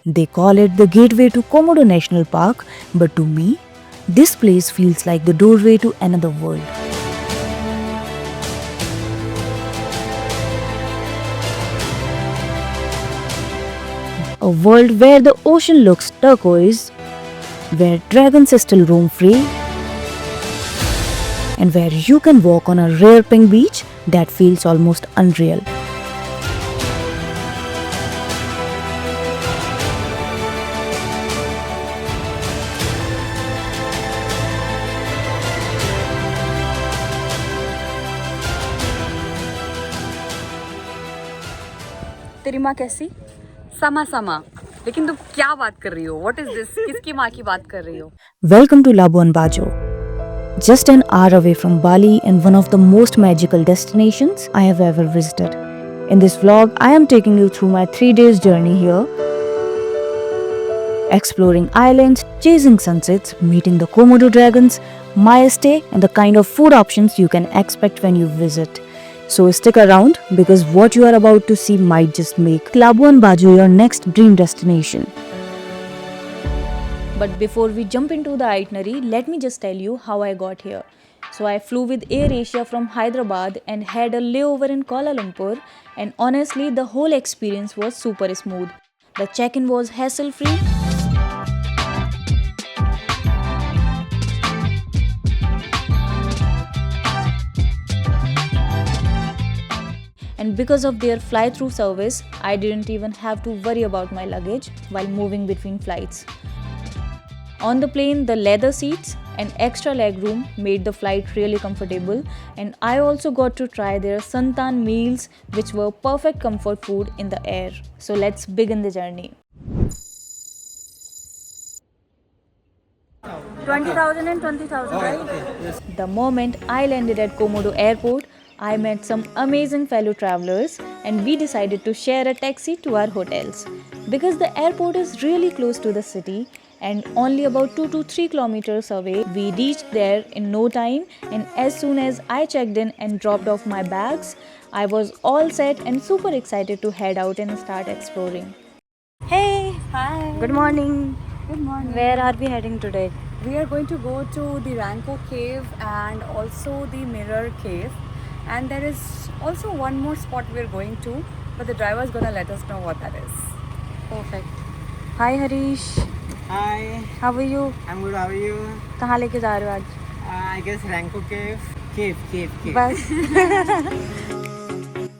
They call it the gateway to Komodo National Park, but to me, this place feels like the doorway to another world. A world where the ocean looks turquoise, where dragons still roam free, and where you can walk on a rare pink beach that feels almost unreal. तेरी माँ कैसी? समा समा। लेकिन तुम क्या बात कर रही हो? What is this? किसकी माँ की बात कर रही हो? Welcome to Labuan Bajo. Just an hour away from Bali and one of the most magical destinations I have ever visited. In this vlog, I am taking you through my 3 days journey here, exploring islands, chasing sunsets, meeting the Komodo dragons, my stay and the kind of food options you can expect when you visit. So stick around because what you are about to see might just make Labuan Bajo your next dream destination. But before we jump into the itinerary, let me just tell you how I got here. So I flew with AirAsia from Hyderabad and had a layover in Kuala Lumpur, and honestly the whole experience was super smooth. The check-in was hassle-free. And because of their fly-through service, I didn't even have to worry about my luggage while moving between flights. On the plane, the leather seats and extra legroom made the flight really comfortable, and I also got to try their santan meals, which were perfect comfort food in the air. So let's begin the journey. 20,000 and 20,000, right? Yes. The moment I landed at Komodo Airport, I met some amazing fellow travelers and we decided to share a taxi to our hotels. Because the airport is really close to the city and only about 2 to 3 kilometers away, we reached there in no time, and as soon as I checked in and dropped off my bags, I was all set and super excited to head out and start exploring. Hey! Hi. Good morning! Good morning. Where are we heading today? We are going to go to the Rangko Cave and also the Mirror Cave. And there is also one more spot we're going to, but the driver is gonna let us know what that is. Perfect. Hi Harish. Hi, How are you? I'm good. How are you? कहाँ लेके जा रहे हो आज? I guess Rangko Cave. Cave. बस.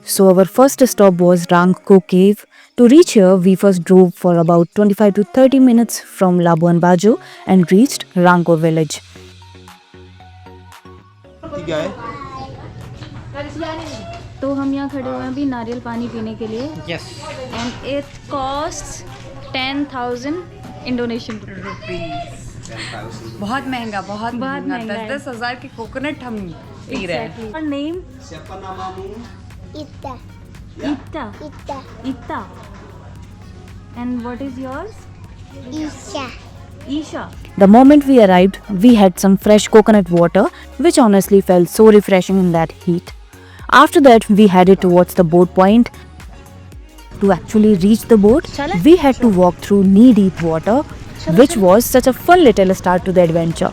So our first stop was Rangko Cave. To reach here, we first drove for about 25 to 30 minutes from Labuan Bajo and reached Rangko village. तो हम यहाँ खड़े हुए हैं अभी नारियल पानी पीने के लिए. Yes. And it costs 10,000 Indonesian rupees. बहुत महंगा, बहुत महंगा. महंगा है. 10,000 के कोकोनट हम पी रहे हैं. Her name? Ita. Ita. Ita. Ita. And what is yours? Isha. Isha. The moment we arrived, we had some fresh coconut water, which honestly felt so refreshing in that heat. After that, we headed towards the boat point. To actually reach the boat, we had to walk through knee-deep water, which was such a fun little start to the adventure.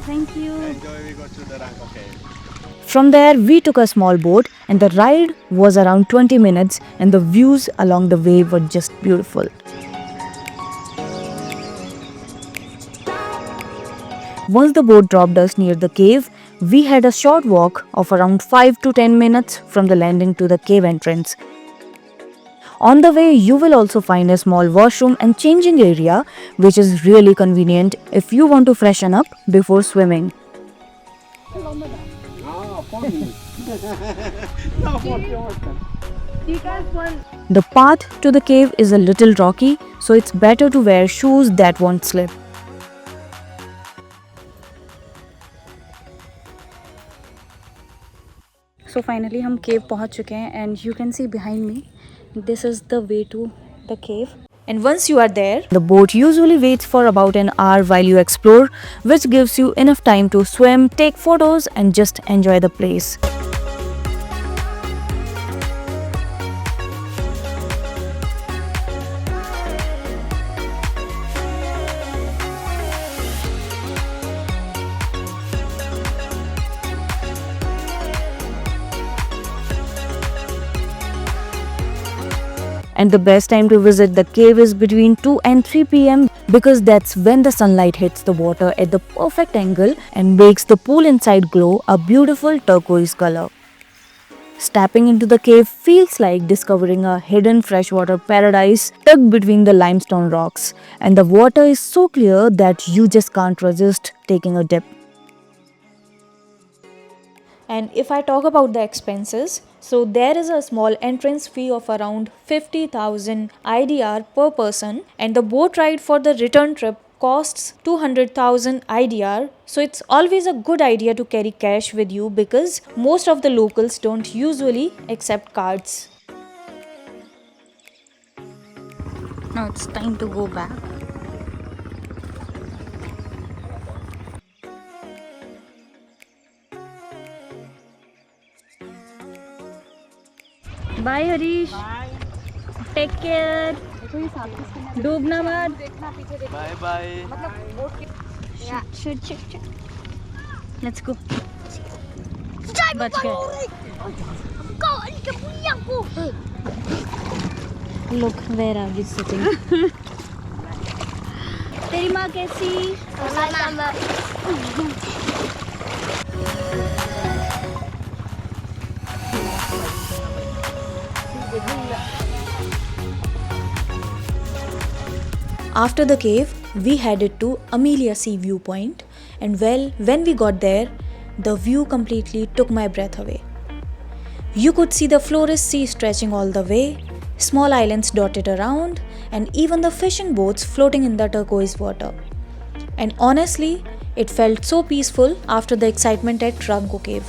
Thank you. Enjoy. We go to the Rangko Cave. From there, we took a small boat and the ride was around 20 minutes and the views along the way were just beautiful. Once the boat dropped us near the cave, we had a short walk of around 5 to 10 minutes from the landing to the cave entrance. On the way, you will also find a small washroom and changing area, which is really convenient if you want to freshen up before swimming. The path to the cave is a little rocky, so it's better to wear shoes that won't slip. So finally हम cave पहुंच चुके हैं and you can see behind me, this is the way to the cave. And once you are there, the boat usually waits for about an hour while you explore, which gives you enough time to swim, take photos and just enjoy the place. And the best time to visit the cave is between 2 and 3 pm because that's when the sunlight hits the water at the perfect angle and makes the pool inside glow a beautiful turquoise color. Stepping into the cave feels like discovering a hidden freshwater paradise tucked between the limestone rocks, and the water is so clear that you just can't resist taking a dip. And if I talk about the expenses, so there is a small entrance fee of around 50,000 IDR per person, and the boat ride for the return trip costs 200,000 IDR. So it's always a good idea to carry cash with you because most of the locals don't usually accept cards. Now it's time to go back. Bye Harish. Bye. Take care. डूबना मत. Bye bye. Shoot. Let's go. बच गए. Look where are we sitting. तेरी माँ कैसी? After the cave, we headed to Amelia Sea viewpoint, and well, when we got there, the view completely took my breath away. You could see the Flores sea stretching all the way, small islands dotted around, and even the fishing boats floating in the turquoise water. And honestly, it felt so peaceful after the excitement at Rangko Cave.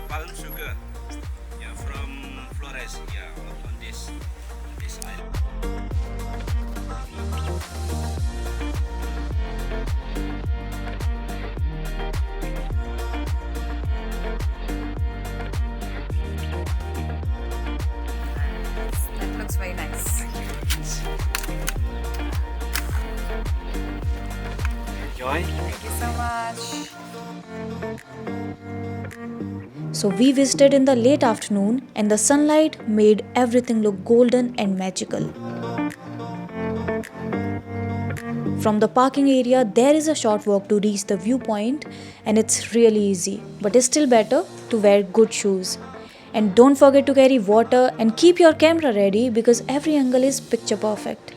Palm sugar, yeah, from Flores, yeah, on this island. That looks very nice. Enjoy. Thank you so much. So we visited in the late afternoon, and the sunlight made everything look golden and magical. From the parking area, there is a short walk to reach the viewpoint, and it's really easy, but it's still better to wear good shoes. And don't forget to carry water and keep your camera ready because every angle is picture perfect.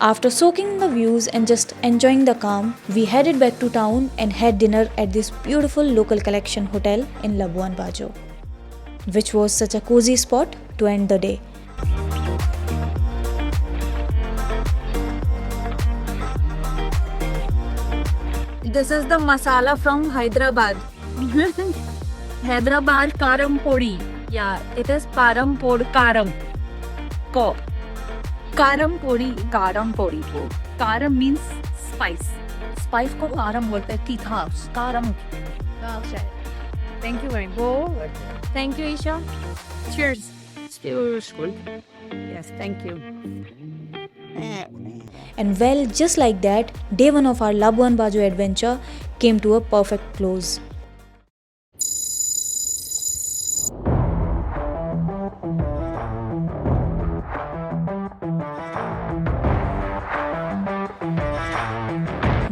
After soaking in the views and just enjoying the calm, we headed back to town and had dinner at this beautiful local collection hotel in Labuan Bajo, which was such a cozy spot to end the day. This is the masala from Hyderabad. Hyderabad karam podi. Yeah, it is param pod karam. Ko. Karam podi. Karam means spice. Spice को karam बोलते हैं, तीखा. Karam. Thank you very much. Thank you, Isha. Cheers. Cheers. Yes, thank you. And well, just like that, day one of our Labuan Bajo adventure came to a perfect close.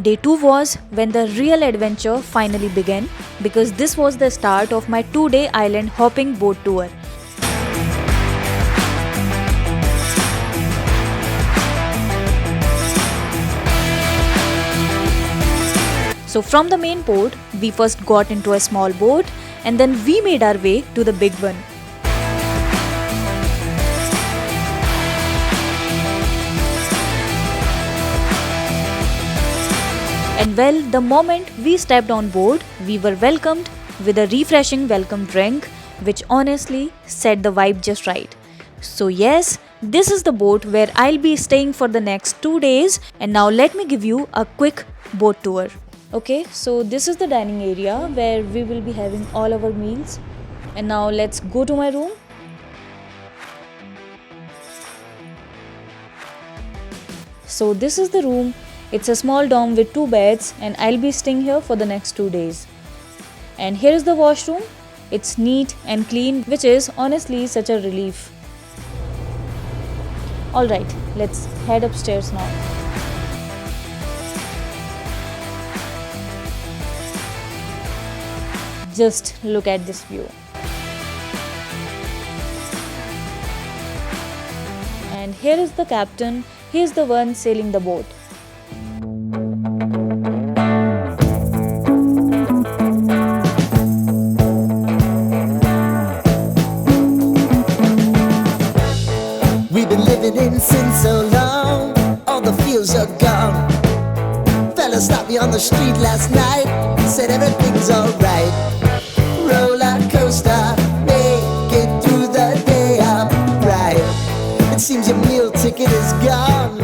Day 2 was when the real adventure finally began because this was the start of my 2-day island hopping boat tour. So from the main port, we first got into a small boat and then we made our way to the big one. And well, the moment we stepped on board, we were welcomed with a refreshing welcome drink, which honestly set the vibe just right. So yes, this is the boat where I'll be staying for the next 2 days, and now let me give you a quick boat tour. Okay, so this is the dining area where we will be having all our meals. And now let's go to my room. So this is the room. It's a small dorm with 2 beds and I'll be staying here for the next 2 days. And here is the washroom. It's neat and clean, which is honestly such a relief. Alright, let's head upstairs now. Just look at this view. And here is the captain. He is the one sailing the boat. We've been living in sin so long, all the fields are gone. Fella stopped me on the street last night, said everything's alright. Roller coaster, make it through the day, I'm right. It seems your meal ticket is gone,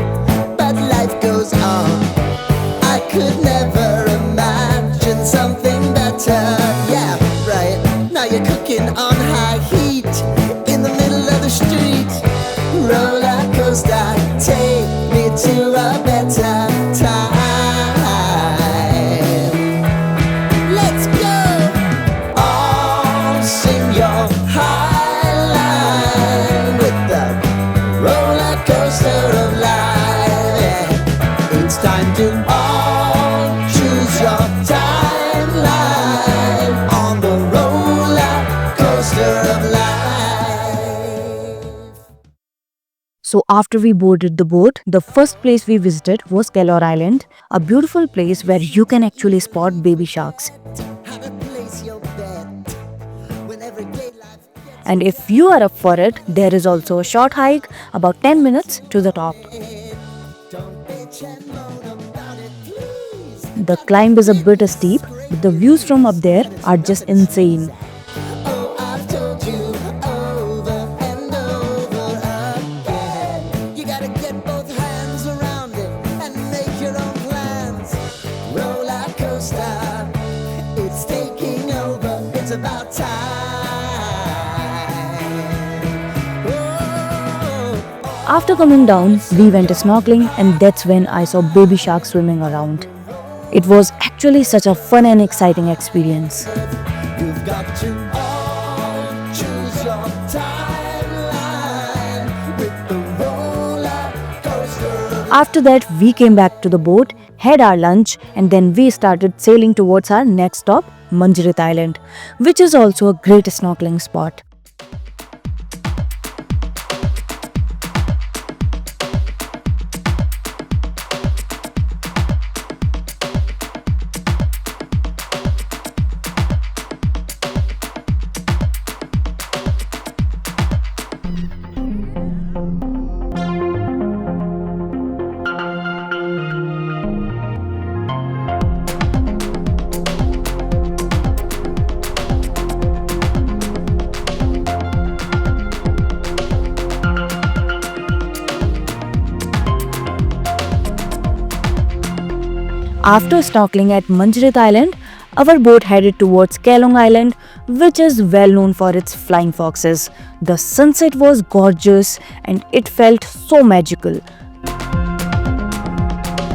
but life goes on. I could never imagine something better. Yeah, right. Now you're cooking on high heat in the middle of the street. Roller coaster, take me to a better time. Let's go. All sing your high line with the roller coaster of life. Yeah. It's time to all choose your timeline on the roller coaster of life. So after we boarded the boat, the first place we visited was Padar Island, a beautiful place where you can actually spot baby sharks. How to place your bet when everyday life gets And if you are up for it, there is also a short hike, about 10 minutes to the top. it. Don't bitch and moan about it, please. The climb is a bit steep, but the views from up there are just insane. Oh, I've told you over and over again. You gotta get both hands around it and make your own plans. Roller coaster, it's taking over. It's about time. Oh. After coming down, we went snorkeling and that's when I saw baby sharks swimming around. It was actually such a fun and exciting experience. You've got to all choose your timeline with the roller coaster. After that, we came back to the boat, had our lunch, and then we started sailing towards our next stop, Manjarit Island, which is also a great snorkeling spot. After snorkeling at Manjarit Island, our boat headed towards Kelong Island, which is well known for its flying foxes. The sunset was gorgeous and it felt so magical.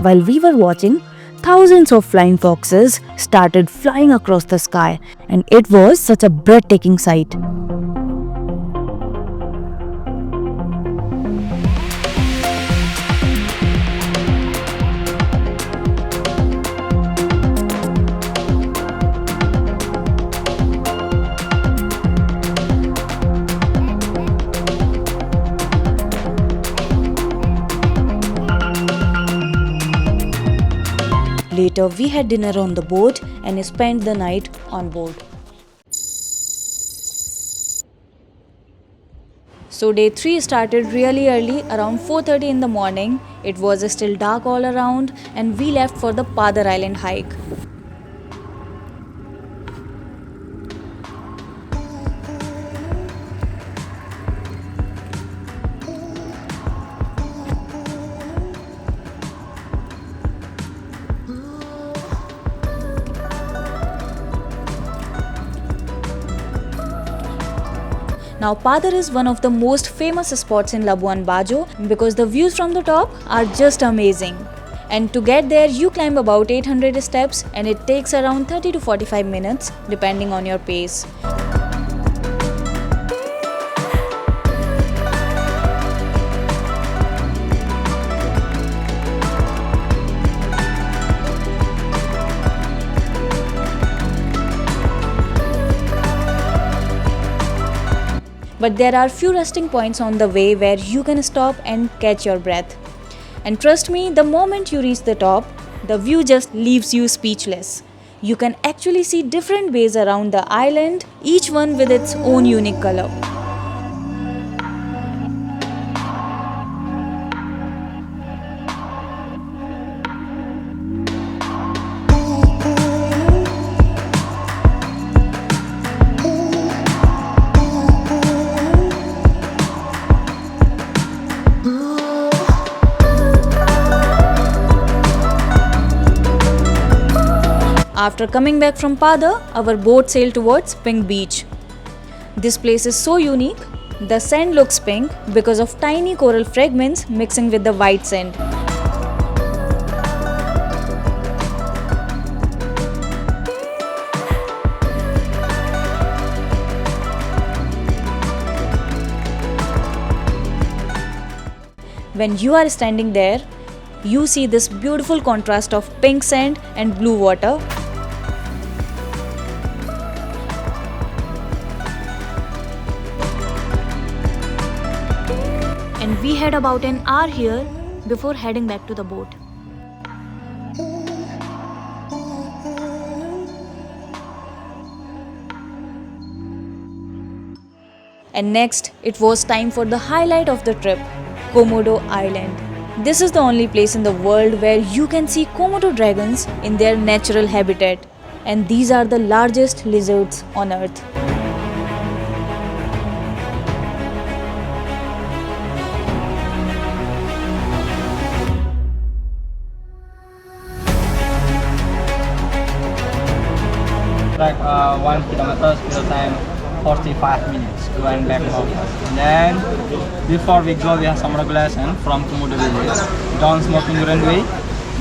While we were watching, thousands of flying foxes started flying across the sky, and it was such a breathtaking sight. Later, we had dinner on the boat and spent the night on board. So day 3 started really early, around 4:30 in the morning. It was still dark all around and we left for the Padar Island hike. Now Padar is one of the most famous spots in Labuan Bajo because the views from the top are just amazing. And to get there you climb about 800 steps and it takes around 30 to 45 minutes depending on your pace. But there are few resting points on the way where you can stop and catch your breath. And trust me, the moment you reach the top, the view just leaves you speechless. You can actually see different bays around the island, each one with its own unique color. After coming back from Padar, our boat sailed towards Pink Beach. This place is so unique. The sand looks pink because of tiny coral fragments mixing with the white sand. When you are standing there, you see this beautiful contrast of pink sand and blue water. And we had about an hour here before heading back to the boat. And next, it was time for the highlight of the trip, Komodo Island. This is the only place in the world where you can see Komodo dragons in their natural habitat. And these are the largest lizards on earth. Like 1 kilometer still time 45 minutes to and back home. And then before we go we have some regulation from Komodo village. Don't smoking runway,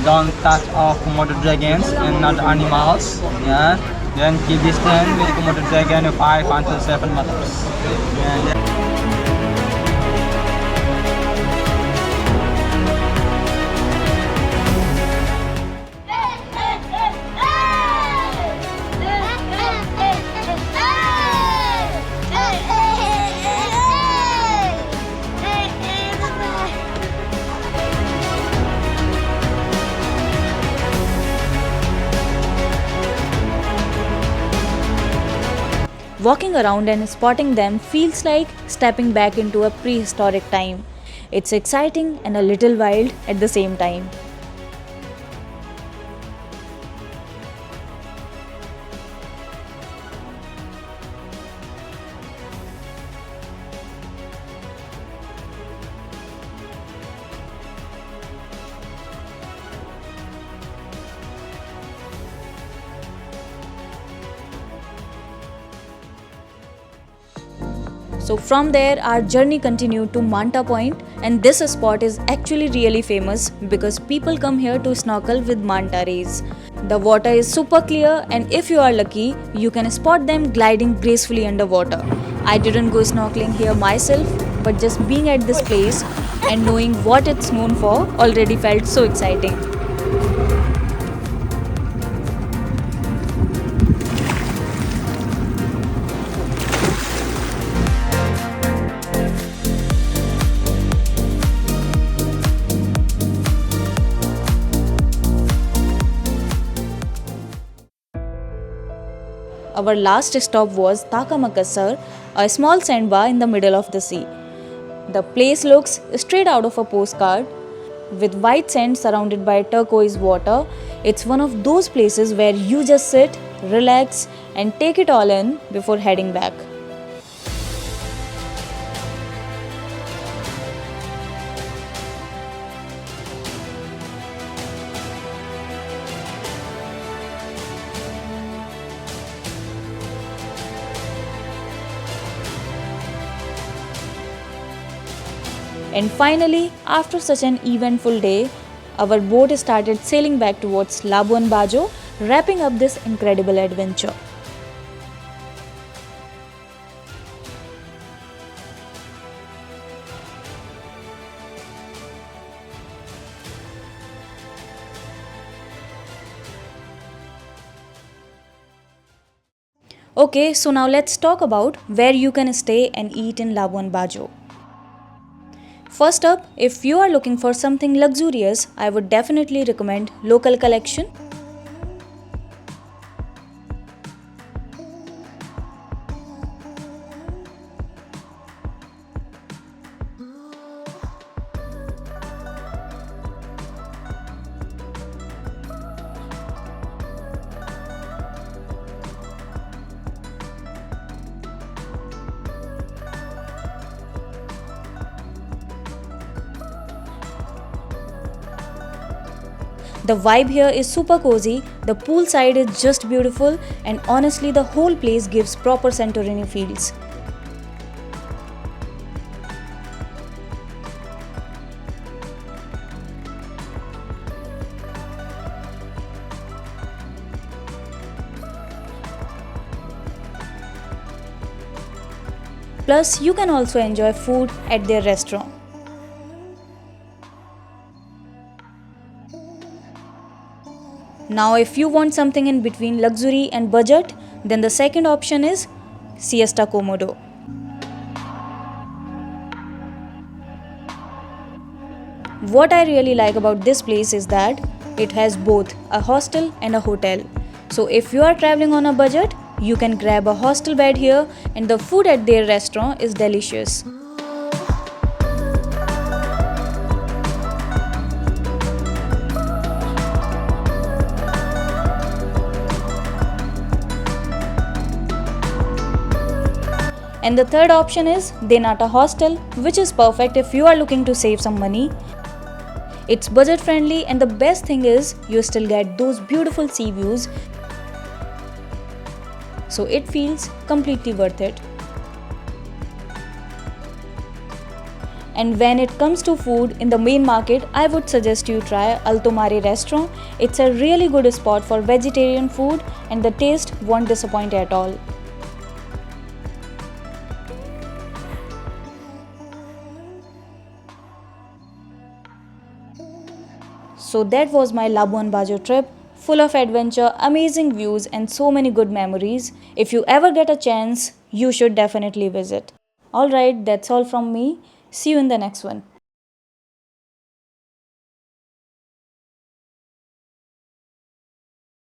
don't touch of Komodo dragons and other animals. Yeah. Then keep distance with Komodo dragon 5 until 7 meters. Yeah. Walking around and spotting them feels like stepping back into a prehistoric time. It's exciting and a little wild at the same time. So from there our journey continued to Manta Point, and this spot is actually really famous because people come here to snorkel with manta rays. The water is super clear and if you are lucky, you can spot them gliding gracefully underwater. I didn't go snorkeling here myself, but just being at this place and knowing what it's known for already felt so exciting. Our last stop was Taka Makassar, a small sandbar in the middle of the sea. The place looks straight out of a postcard. With white sand surrounded by turquoise water, it's one of those places where you just sit, relax, and take it all in before heading back. And finally, after such an eventful day, our boat started sailing back towards Labuan Bajo, wrapping up this incredible adventure. Okay, so now let's talk about where you can stay and eat in Labuan Bajo. First up, if you are looking for something luxurious, I would definitely recommend Local Collection. The vibe here is super cozy, the poolside is just beautiful, and honestly the whole place gives proper Santorini feels. Plus, you can also enjoy food at their restaurant. Now, if you want something in between luxury and budget, then the second option is Siesta Komodo. What I really like about this place is that it has both a hostel and a hotel. So if you are traveling on a budget, you can grab a hostel bed here, and the food at their restaurant is delicious. And the third option is Denata Hostel, which is perfect if you are looking to save some money. It's budget friendly, and the best thing is you still get those beautiful sea views, so it feels completely worth it. And when it comes to food in the main market, I would suggest you try Alto Mare restaurant. It's a really good spot for vegetarian food, and the taste won't disappoint at all. So that was my Labuan Bajo trip, full of adventure, amazing views, and so many good memories. If you ever get a chance, you should definitely visit. Alright, that's all from me. See you in the next one.